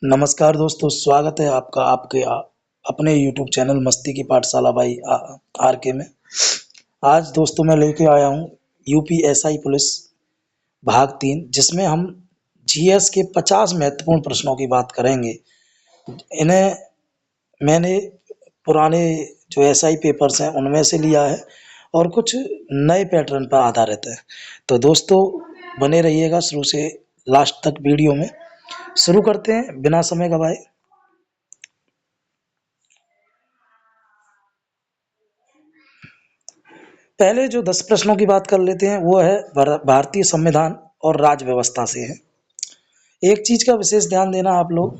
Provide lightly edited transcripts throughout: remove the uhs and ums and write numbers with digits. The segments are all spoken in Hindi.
नमस्कार दोस्तों, स्वागत है आपका आपके अपने यूट्यूब चैनल मस्ती की पाठशाला बाई आर के में। आज दोस्तों मैं लेके आया हूँ यूपीएसआई पुलिस भाग 3, जिसमें हम जीएस के 50 महत्वपूर्ण प्रश्नों की बात करेंगे। इन्हें मैंने पुराने जो एसआई पेपर्स हैं उनमें से लिया है और कुछ नए पैटर्न पर आधारित है। तो दोस्तों बने रहिएगा शुरू से लास्ट तक वीडियो में। शुरू करते हैं बिना समय गवाए। पहले जो 10 प्रश्नों की बात कर लेते हैं वो है भारतीय संविधान और राज्य व्यवस्था से है। एक चीज का विशेष ध्यान देना आप लोग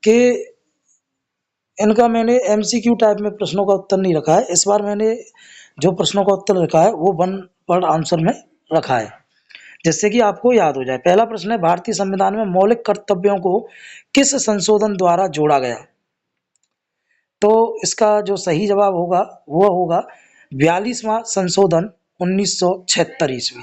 कि इनका मैंने एमसीक्यू टाइप में प्रश्नों का उत्तर नहीं रखा है। इस बार मैंने जो प्रश्नों का उत्तर रखा है वो वन वर्ड आंसर में रखा है, जिससे कि आपको याद हो जाए। पहला प्रश्न है, भारतीय संविधान में मौलिक कर्तव्यों को किस संशोधन द्वारा जोड़ा गया? तो इसका जो सही जवाब होगा वो होगा 42वां संशोधन 1976 ईस्वी।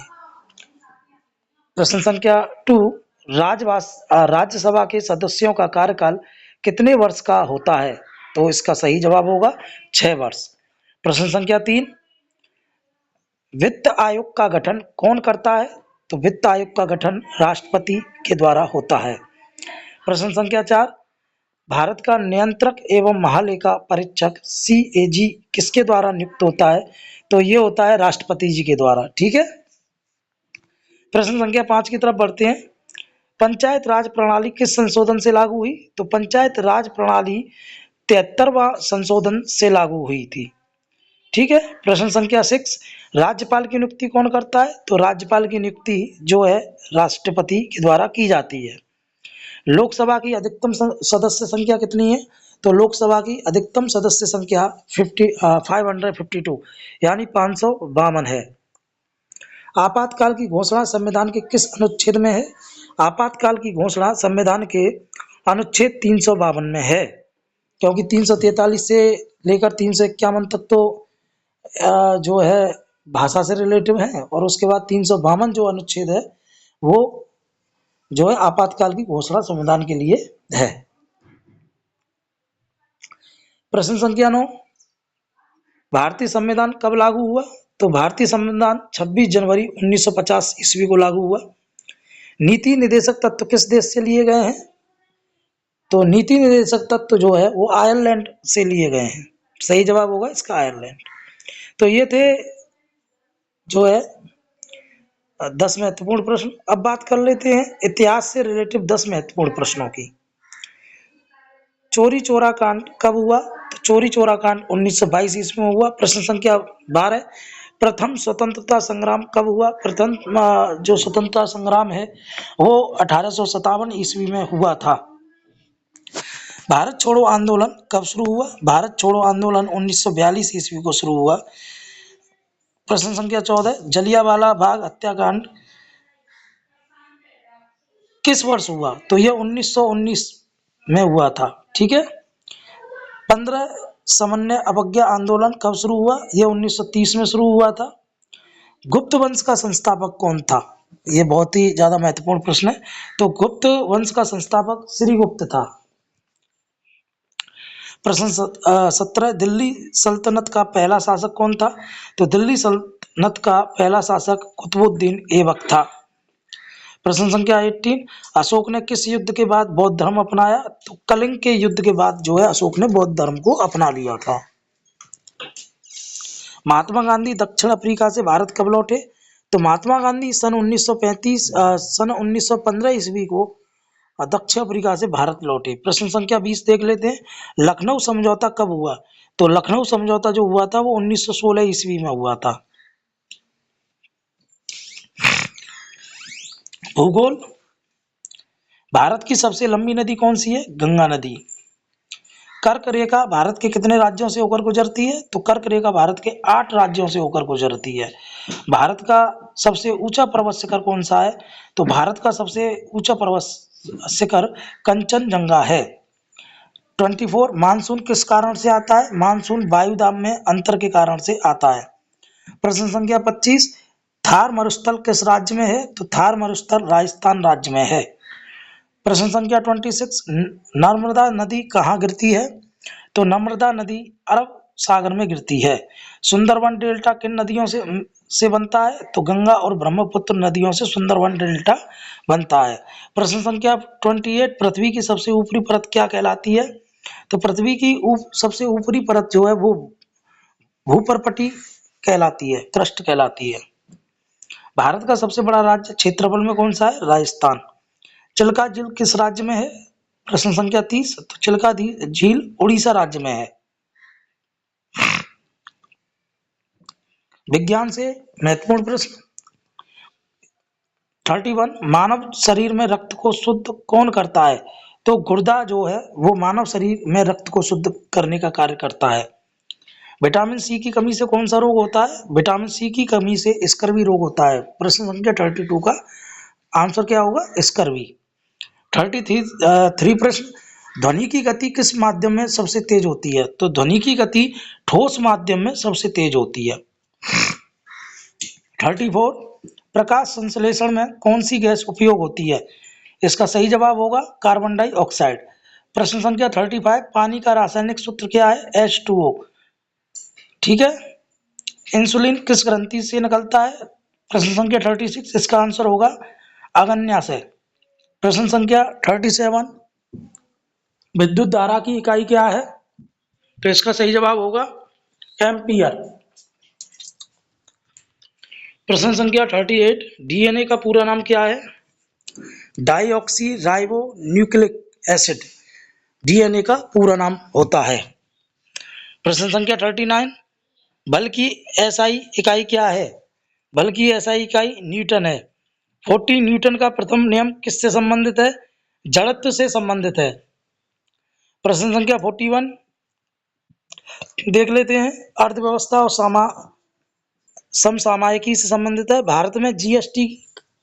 प्रश्न संख्या 2, राज्यसभा के सदस्यों का कार्यकाल कितने वर्ष का होता है? तो इसका सही जवाब होगा 6 वर्ष। प्रश्न संख्या 3, वित्त आयोग का गठन कौन करता है? तो वित्त आयोग का गठन राष्ट्रपति के द्वारा होता है। प्रश्न संख्या 4, भारत का नियंत्रक एवं महालेखा परीक्षक सीएजी किसके द्वारा नियुक्त होता है? तो ये होता है राष्ट्रपति जी के द्वारा। ठीक है। प्रश्न संख्या 5 की तरफ बढ़ते हैं। पंचायत राज प्रणाली किस संशोधन से लागू हुई? तो पंचायत राज प्रणाली 73वां संशोधन से लागू हुई थी। ठीक है। प्रश्न संख्या 6, राज्यपाल की नियुक्ति कौन करता है? तो राज्यपाल की नियुक्ति जो है राष्ट्रपति के द्वारा की जाती है। लोकसभा की अधिकतम सदस्य संख्या कितनी है? तो लोकसभा की अधिकतम सदस्य संख्या 552 यानी 552 है। आपातकाल की घोषणा संविधान के किस अनुच्छेद में है? आपातकाल की घोषणा संविधान के अनुच्छेद 352 में है, क्योंकि 343 से लेकर 351 तक तो जो है भाषा से रिलेटिव है, और उसके बाद 352 जो अनुच्छेद है वो जो है आपातकाल की घोषणा संविधान के लिए है। प्रश्न संख्या 9, भारतीय संविधान कब लागू हुआ? तो भारतीय संविधान 26 जनवरी 1950 ईस्वी को लागू हुआ। नीति निर्देशक तत्व किस देश से लिए गए हैं? तो नीति निर्देशक तत्व जो है वो आयरलैंड से लिए गए हैं। सही जवाब होगा इसका आयरलैंड। तो ये थे जो है 10 महत्वपूर्ण प्रश्न। अब बात कर लेते हैं इतिहास से रिलेटिव 10 महत्वपूर्ण प्रश्नों की। चोरी चोरा कांड कब हुआ? तो चोरी चोरा कांड 1922 ईस्वी में हुआ। प्रश्न संख्या 12, प्रथम स्वतंत्रता संग्राम कब हुआ? प्रथम जो स्वतंत्रता संग्राम है वो 1857 ईस्वी में हुआ था। भारत छोड़ो आंदोलन कब शुरू हुआ? भारत छोड़ो आंदोलन 1942 ईस्वी को शुरू हुआ। प्रश्न संख्या 14, जलियांवाला बाग हत्याकांड किस वर्ष हुआ? तो यह 1919 में हुआ था। ठीक है। 15 समन्वय अवज्ञा आंदोलन कब शुरू हुआ? यह 1930 में शुरू हुआ था। गुप्त वंश का संस्थापक कौन था? यह बहुत ही ज्यादा महत्वपूर्ण प्रश्न है। तो गुप्त वंश का संस्थापक श्रीगुप्त था। प्रश्न 17, दिल्ली सल्तनत का पहला शासक कौन था? तो दिल्ली सल्तनत का पहला शासक कुतुबुद्दीन ऐबक था। प्रश्न संख्या 18, अशोक ने किस युद्ध के बाद बौद्ध धर्म अपनाया? तो कलिंग के युद्ध के बाद जो है अशोक ने बौद्ध धर्म को अपना लिया था। महात्मा गांधी दक्षिण अफ्रीका से भारत कब लौटे? तो महात्मा गांधी सन 1915 ईस्वी को दक्षिण अफ्रीका से भारत लौटे। प्रश्न संख्या 20 देख लेते हैं, लखनऊ समझौता कब हुआ? तो लखनऊ समझौता जो हुआ था वो 1916 ईस्वी में हुआ था। भूगोल, भारत की सबसे लंबी नदी कौन सी है? गंगा नदी। कर्क रेखा भारत के कितने राज्यों से होकर गुजरती है? तो कर्क रेखा भारत के 8 राज्यों से होकर गुजरती है। भारत का सबसे ऊंचा पर्वत शिखर कौन सा है? तो भारत का सबसे ऊंचा पर्वत शिखर कंचनजंगा है। 24, मानसून किस कारण से आता है? मानसून वायुदाब में अंतर के कारण से आता है। प्रश्न संख्या 25, थार मरुस्थल किस राज्य में है? तो थार मरुस्थल राजस्थान राज्य में है। प्रश्न संख्या 26, नर्मदा नदी कहाँ गिरती है? तो नर्मदा नदी अरब सागर में गिरती है। सुंदरबन डेल्टा किन नदियों से बनता है? तो गंगा और ब्रह्मपुत्र नदियों से सुंदरबन डेल्टा बनता है। प्रश्न संख्या 28, पृथ्वी की सबसे ऊपरी परत क्या कहलाती है? तो पृथ्वी की सबसे ऊपरी परत जो है वो भूपर्पटी कहलाती है, क्रस्ट कहलाती है। भारत का सबसे बड़ा राज्य क्षेत्रफल में कौन सा है? राजस्थान। चिल्का झील किस राज्य में है? प्रश्न संख्या 30, तो चिल्का झील उड़ीसा राज्य में है। विज्ञान से महत्वपूर्ण प्रश्न 31, मानव शरीर में रक्त को शुद्ध कौन करता है? तो गुर्दा जो है वो मानव शरीर में रक्त को शुद्ध करने का कार्य करता है। विटामिन सी की कमी से कौन सा रोग होता है? विटामिन सी की कमी से स्कर्वी रोग होता है। प्रश्न संख्या 32 का आंसर क्या होगा? स्कर्वी। 33 प्रश्न, ध्वनि की गति किस माध्यम में सबसे तेज होती है? तो ध्वनि की गति ठोस माध्यम में सबसे तेज होती है। 34, प्रकाश संश्लेषण में कौन सी गैस उपयोग होती है? इसका सही जवाब होगा कार्बन डाइऑक्साइड। प्रश्न संख्या 35, पानी का रासायनिक सूत्र क्या है? H2O। ठीक है। इंसुलिन किस ग्रंथि से निकलता है? प्रश्न संख्या 36, इसका आंसर होगा अग्न्याशय। प्रश्न संख्या 37, विद्युत धारा की इकाई क्या है? तो इसका सही जवाब होगा एम्पियर। प्रश्न संख्या 38, डीएनए का पूरा नाम क्या है? Deoxy ribo nucleic acid DNA का पूरा नाम होता है। प्रश्न संख्या 39, बल की एसआई इकाई क्या है? बल की एसआई इकाई न्यूटन है। 40, न्यूटन का प्रथम नियम किससे संबंधित है? जड़त्व से संबंधित है। प्रश्न संख्या 41 देख लेते हैं, अर्थव्यवस्था और समसामयिकी से संबंधित है। भारत में जीएसटी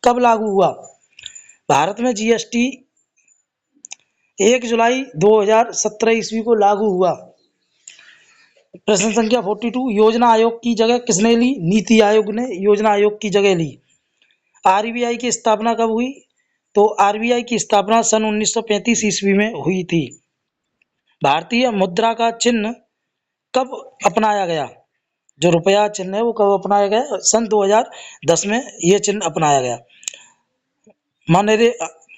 कब लागू हुआ? भारत में जीएसटी 1 जुलाई 2017 ईस्वी को लागू हुआ। प्रश्न संख्या 42, योजना आयोग की जगह किसने ली? नीति आयोग ने योजना आयोग की जगह ली। आरबीआई की स्थापना कब हुई? तो आरबीआई की स्थापना सन 1935 ईस्वी में हुई थी। भारतीय मुद्रा का चिन्ह कब अपनाया गया? जो रुपया चिन्ह है वो कब अपनाया गया? सन 2010 में ये चिन्ह अपनाया गया।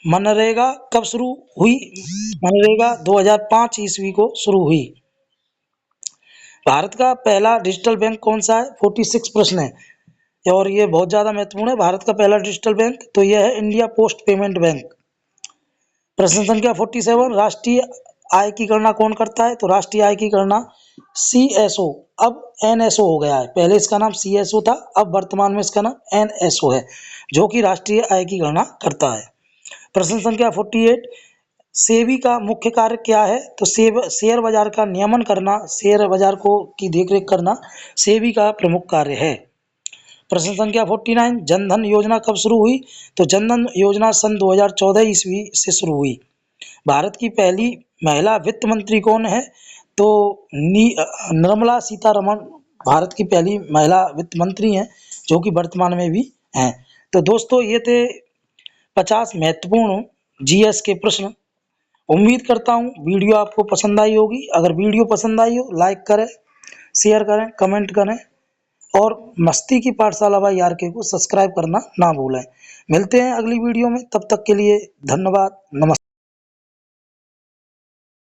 मनरेगा कब शुरू हुई? मनरेगा 2005 ईस्वी को शुरू हुई। भारत का पहला डिजिटल बैंक कौन सा है? 46 प्रश्न है और ये बहुत ज़्यादा महत्वपूर्ण है। भारत का पहला डिजिटल बैंक तो यह है इंडिया पोस्ट पेमेंट बैंक। प्रश्न संख्या 47, राष्ट्रीय आय की गणना कौन करता है? तो राष्ट्रीय आय की गणना सीएसओ, अब एनएसओ हो गया है। पहले इसका नाम सीएसओ था, अब वर्तमान में इसका नाम एनएसओ है, जो कि राष्ट्रीय आय की गणना करता है। प्रश्न संख्या 48, सेबी का मुख्य कार्य क्या है? तो शेयर बाजार का नियमन करना, शेयर बाजार को की देखरेख करना सेबी का प्रमुख कार्य है। प्रश्न संख्या 49, जनधन योजना कब शुरू हुई? तो जनधन योजना सन 2014 ईस्वी से शुरू हुई। भारत की पहली महिला वित्त मंत्री कौन है? तो निर्मला सीतारमण भारत की पहली महिला वित्त मंत्री हैं, जो कि वर्तमान में भी हैं। तो दोस्तों ये थे 50 महत्वपूर्ण जीएस के प्रश्न। उम्मीद करता हूँ वीडियो आपको पसंद आई होगी। अगर वीडियो पसंद आई हो लाइक करें, शेयर करें, कमेंट करें और मस्ती की पाठशाला बाई आरके को सब्सक्राइब करना ना भूलें। मिलते हैं अगली वीडियो में, तब तक के लिए धन्यवाद, नमस्कार।